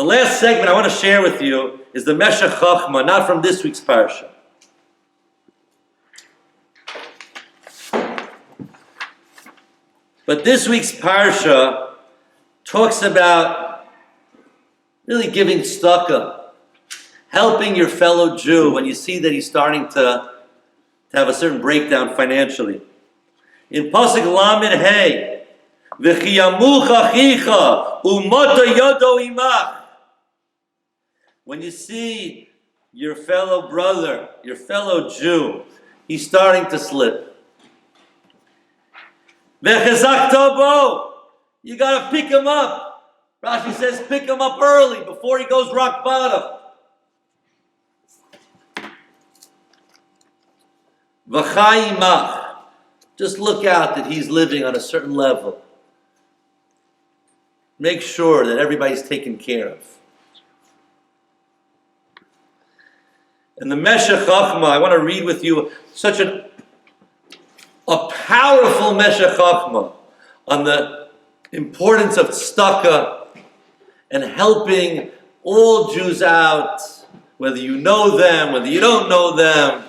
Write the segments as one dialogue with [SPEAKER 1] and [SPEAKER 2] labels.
[SPEAKER 1] The last segment I want to share with you is the Meshech Chochmah, not from this week's parsha. But this week's parsha talks about really giving tzedakah, helping your fellow Jew when you see that he's starting to have a certain breakdown financially. In Pasuk Lamed Hey, V'chiyamuch achicha u'mata yodo imach. When you see your fellow brother, your fellow Jew, he's starting to slip. V'chezakta bo. You got to pick him up. Rashi says pick him up early before he goes rock bottom. V'chayimach. Just look out that he's living on a certain level. Make sure that everybody's taken care of. And the Meshech Chochmah, I want to read with you such a powerful Meshech Chochmah on the importance of tzedakah and helping all Jews out, whether you know them, whether you don't know them,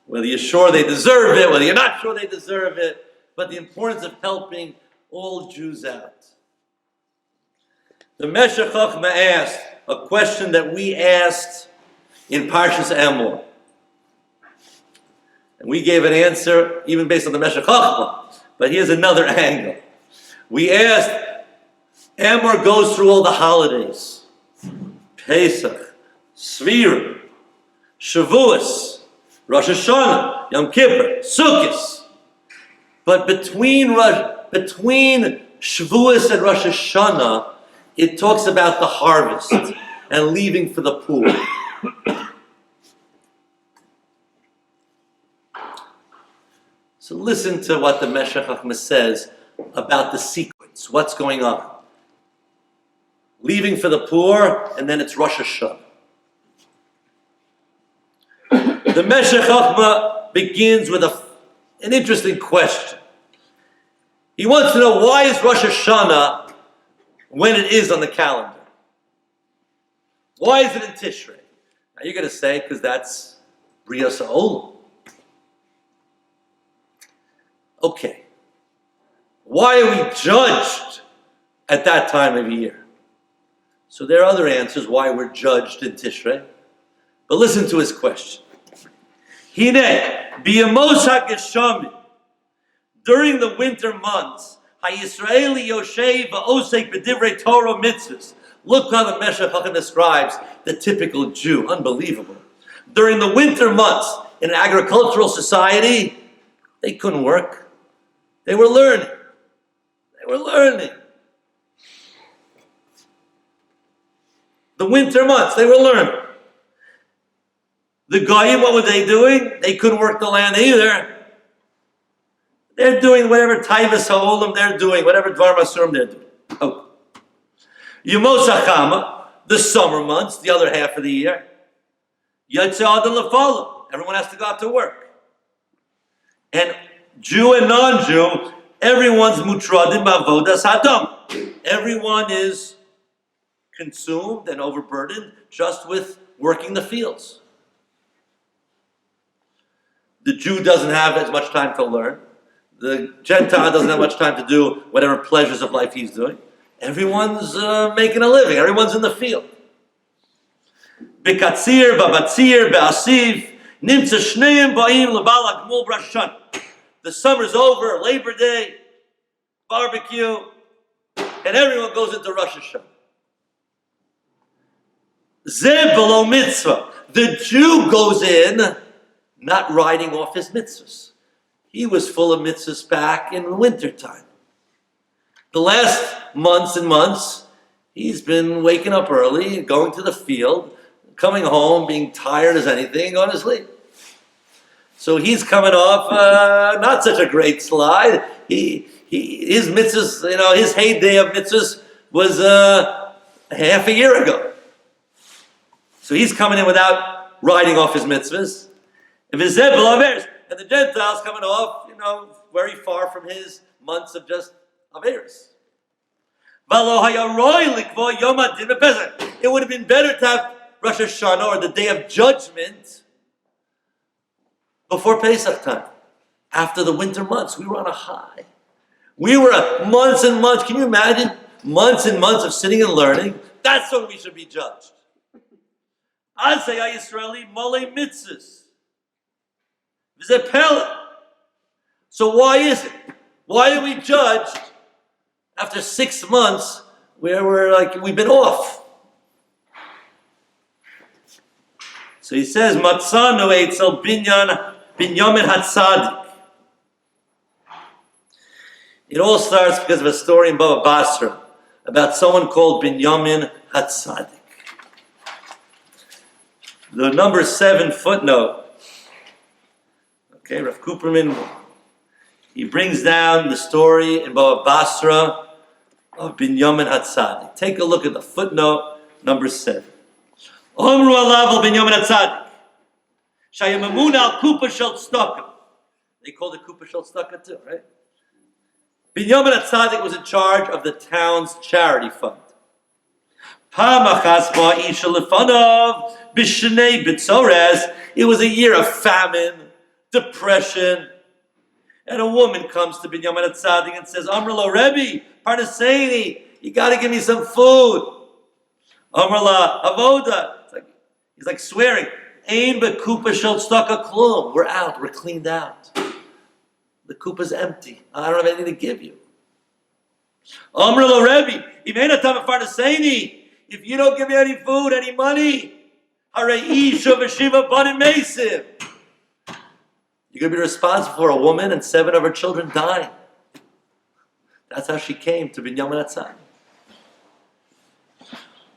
[SPEAKER 1] whether you're sure they deserve it, whether you're not sure they deserve it, but the importance of helping all Jews out. The Meshech Chochmah asked a question that we asked in Parshas Emor. And we gave an answer even based on the Meshech Chochmah. But here's another angle. We asked, Emor goes through all the holidays. Pesach, Svira, Shavuos, Rosh Hashanah, Yom Kippur, Sukkot. But between Shavuos and Rosh Hashanah, it talks about the harvest and leaving for the poor. So listen to what the Meshech Chochmah says about the sequence. What's going on? Leaving for the poor, and then it's Rosh Hashanah. The Meshech Chochmah begins with an interesting question. He wants to know, why is Rosh Hashanah when it is on the calendar? Why is it in Tishrei? Now you're going to say, because that's Brias HaOlam. Okay. Why are we judged at that time of year? So there are other answers why we're judged in Tishrei. But listen to his question. Hine, biyamos hageshamim, during the winter months, HaYisraeli Yoshev va'osek b'divrei Torah mitzvahs. Look how the Meshech Chochmah describes the typical Jew. Unbelievable. During the winter months, in an agricultural society, they couldn't work. They were learning. The winter months, they were learning. The Goyim, what were they doing? They couldn't work the land either. They're doing whatever Taivas HaOlam they're doing, whatever Dvar Masurim they're doing. Oh. Yemos HaChama, the summer months, the other half of the year. Yotze Adam Lefalim, everyone has to go out to work. And Jew and non-Jew, everyone's mutradim b'avodas hadam. Everyone is consumed and overburdened just with working the fields. The Jew doesn't have as much time to learn. The Gentile doesn't have much time to do whatever pleasures of life he's doing. Everyone's making a living. Everyone's in the field. B'katzir, b'batzir, b'asiv, nimtza shneim ba'im l'bal ha'gmul b'Rosh Hashanah. The summer's over, Labor Day, barbecue, and everyone goes into Rosh Hashanah. Zeh below mitzvah. The Jew goes in, not riding off his mitzvahs. He was full of mitzvahs back in the wintertime. The last months and months, he's been waking up early, going to the field, coming home, being tired as anything, and going to sleep. So he's coming off not such a great slide. His mitzvahs, his heyday of mitzvahs was half a year ago. So he's coming in without riding off his mitzvahs. And the Gentiles coming off, very far from his months of just Averis. It would have been better to have Rosh Hashanah or the Day of Judgment before Pesach time. After the winter months, we were on a high. We were months and months. Can you imagine? Months and months of sitting and learning. That's when we should be judged. Asay Yisraeli Mole Mitzvahs. So why is it? Why are we judged after 6 months where we've been off? So he says, Matzanu Eitzel Binyamin Hatzadik. It all starts because of a story in Baba Basra about someone called Binyamin Hatzadik. The number 7 footnote. Okay, Rav Kuperman, he brings down the story in Baba Basra of Binyamin Hatzadik. Take a look at the footnote number 7. Omru alav Binyamin Hatzadik. Shayamamuna al Kupa shel Tzedaka. They called it Kupa shel Tzedaka too, right? Binyamin Hatzadik was in charge of the town's charity fund. It was a year of famine, depression, and a woman comes to Binyamin Hatzadik and says, Amrla Rebbe, Parnaseini, you got to give me some food. Amrla Avoda. He's like swearing, Ein bekupa shel tzedaka klum. We're out, we're cleaned out. The kupa's empty. I don't have anything to give you. Amrla Rebbe, if you don't give me any food, any money, you're going to be responsible for a woman and 7 of her children dying. That's how she came to Binyamin Hatzadik.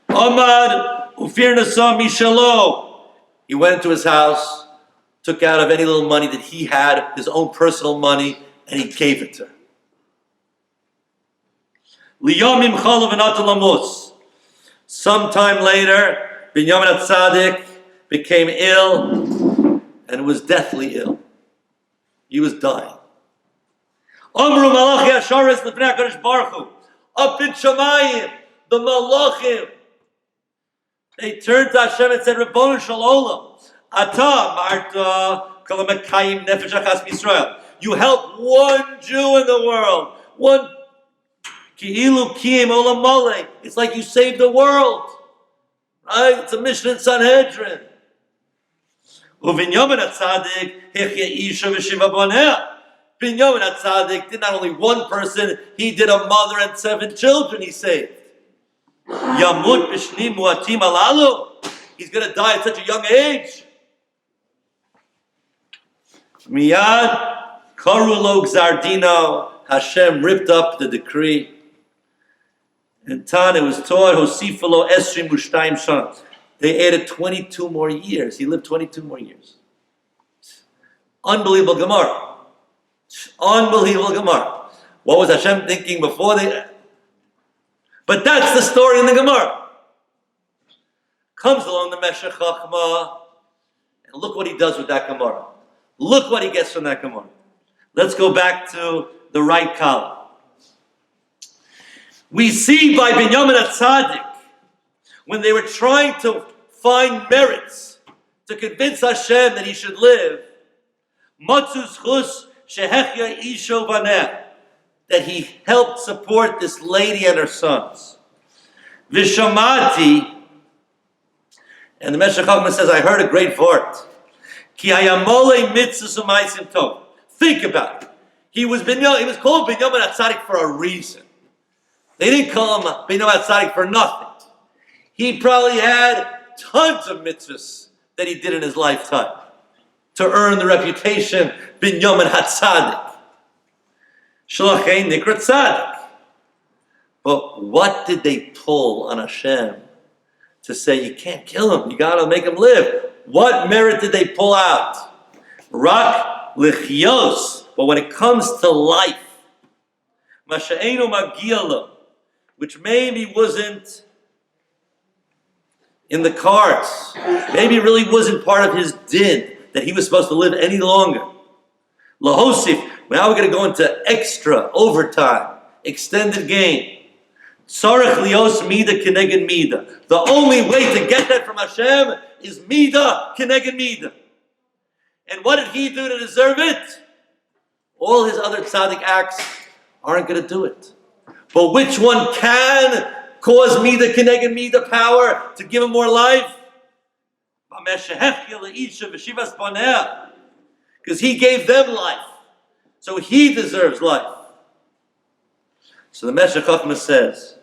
[SPEAKER 1] Amad ufir nasa mishalo. He went into his house, took out of any little money that he had, his own personal money, and he gave it to her. Liyomim chalav v'natan lamos. Sometime later, Binyamin Hatzadik became ill and was deathly ill. He was dying. Amru malachi asharis lefnei HaKadosh Baruch Hu. Up in Shamayim, the malachim, they turned to Hashem and said, Ribono shel olam, Ata marta kol hamekayim nefesh achas b'Yisrael. You help one Jew in the world. One ki'ilu kiyim olam malei. It's like you saved the world. Right? It's a mission in Sanhedrin. U'Binyamin Hatzadik hichya isha v'shiva bonea. Binyamin Hatzadik did not only one person, he did a mother and 7 children he saved. Yamut b'shnim muatim alalu. He's going to die at such a young age. Miyad karu lo gzar dino. Hashem ripped up the decree. And Tan, it was taught, Hosifalo Esrim Ushtaim Shana. They added 22 more years. He lived 22 more years. Unbelievable Gemara. Unbelievable Gemara. What was Hashem thinking before they... But that's the story in the Gemara. Comes along the Meshech Chachma, and look what he does with that Gemara. Look what he gets from that Gemara. Let's go back to the right column. We see by Binyamin Hatzadik, when they were trying to find merits to convince Hashem that he should live, Matzus Chus Shehechya Isho Vaneh, that he helped support this lady and her sons. Vishamati, and the Meshech Chachma says, I heard a great vort. Ki hayamole mitzvahs u'maisim tov. Think about it. He was called Binyamin Hatzadik for a reason. They didn't call him Binyamin Hatzadik for nothing. He probably had tons of mitzvahs that he did in his lifetime to earn the reputation Binyamin Hatzadik. Shalachei Nikrat Tzadik. But what did they pull on Hashem to say you can't kill him, you got to make him live? What merit did they pull out? Rak lichyos. But when it comes to life, masha'enu magiyalo, which maybe wasn't in the cards, maybe really wasn't part of his din, that he was supposed to live any longer. Lahosif, now we're going to go into extra, overtime, extended game. Tzarech lios mida keneged mida. The only way to get that from Hashem is mida keneged mida. And what did he do to deserve it? All his other tzaddik acts aren't going to do it. But which one can cause mida keneged mida power to give him more life? Because he gave them life. So he deserves life. So the Meshech Chochmah says,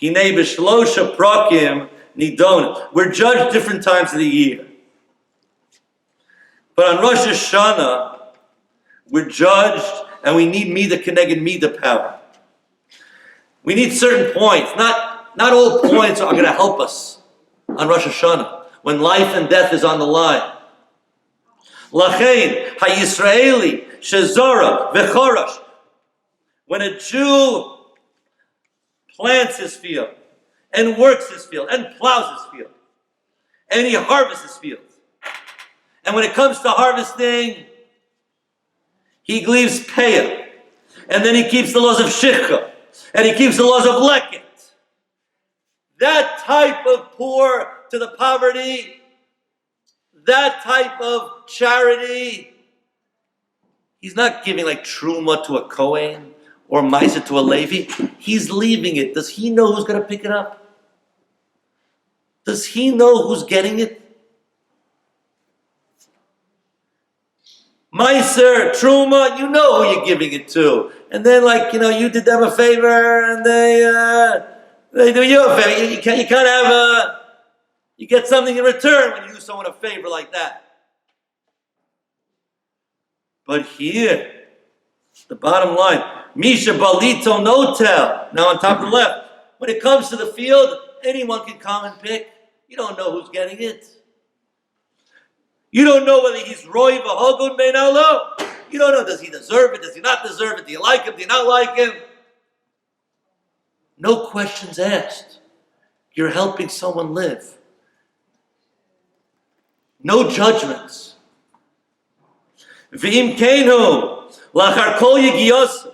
[SPEAKER 1] Hinei b'shlosha prakim nidon. We're judged different times of the year. But on Rosh Hashanah, we're judged and we need mida keneged mida power. We need certain points. Not all points are going to help us on Rosh Hashanah when life and death is on the line. Lachein ha-Yisraeli shezora v'chorash. When a Jew plants his field and works his field and plows his field and he harvests his field, and when it comes to harvesting, he leaves payah, and then he keeps the laws of shikha, and he keeps the laws of leket. That type of poor to the poverty, that type of charity, he's not giving like truma to a Kohen or Maisa to a Levi. He's leaving it. Does he know who's going to pick it up? Does he know who's getting it? Meiser, Truma, you know who you're giving it to. And then you did them a favor and they do you a favor. You can't have you get something in return when you do someone a favor like that. But here, the bottom line, Misha Balito Notel. Now on top of the left, when it comes to the field, anyone can come and pick. You don't know who's getting it. You don't know whether he's Roy V'Hogun Bein Alo. You don't know, does he deserve it? Does he not deserve it? Do you like him? Do you not like him? No questions asked. You're helping someone live. No judgments. V'im keinu lachar kol yigiyos.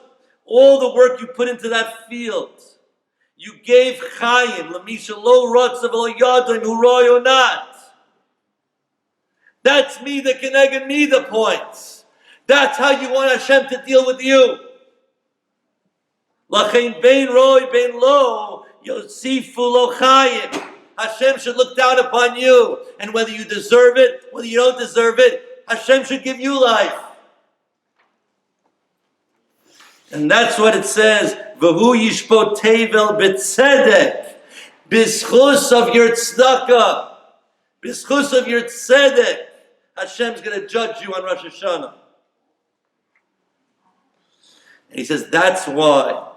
[SPEAKER 1] All the work you put into that field, you gave chayim l'misha lo rotzav lo yadon hu roy or not. That's me, the keneged me, the points. That's how you want Hashem to deal with you. Lachein bein roy bein lo yosifu lo chayim. Hashem should look down upon you, and whether you deserve it, whether you don't deserve it, Hashem should give you life. And that's what it says. V'hu yishpot tevel b'tzedek, b'schus of your tzedaka, b'schus of your tzedek. Hashem's going to judge you on Rosh Hashanah. And he says that's why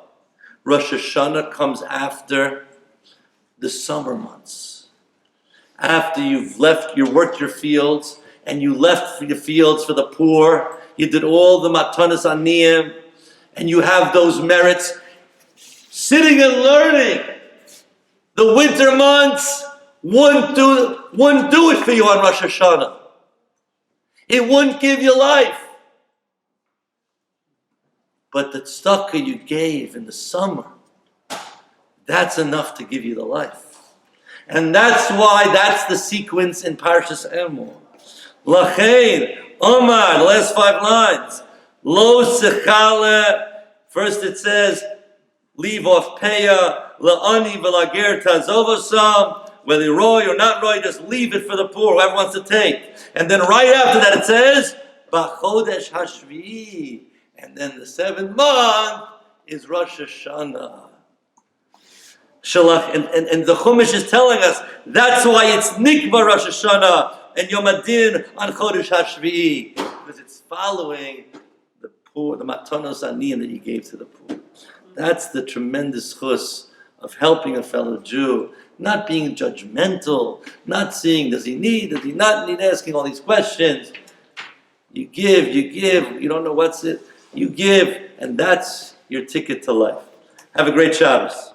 [SPEAKER 1] Rosh Hashanah comes after the summer months. After you worked your fields, and you left your fields for the poor, you did all the matanas aniyim, and you have those merits. Sitting and learning, the winter months wouldn't do it for you on Rosh Hashanah. It wouldn't give you life. But the tzedakah you gave in the summer, that's enough to give you the life. And that's why that's the sequence in Parshas Emor. Lachein, Omar, the last 5 lines. Lo sechale. First it says, leave off peya, la'ani v'lager tazovosam. Whether roy or not roy, just leave it for the poor, whoever wants to take. And then right after that it says, B'chodesh hashvi'i. And then the 7th month is Rosh Hashanah. And the Chumash is telling us that's why it's Nikba Rosh Hashanah and Yom Adin on Chodesh Hashvi'i, because it's following the poor, the matanos aniyim that you gave to the poor. That's the tremendous chus of helping a fellow Jew, not being judgmental, not seeing does he not need, asking all these questions. You give, you don't know what's it, you give, and that's your ticket to life. Have a great Shabbos.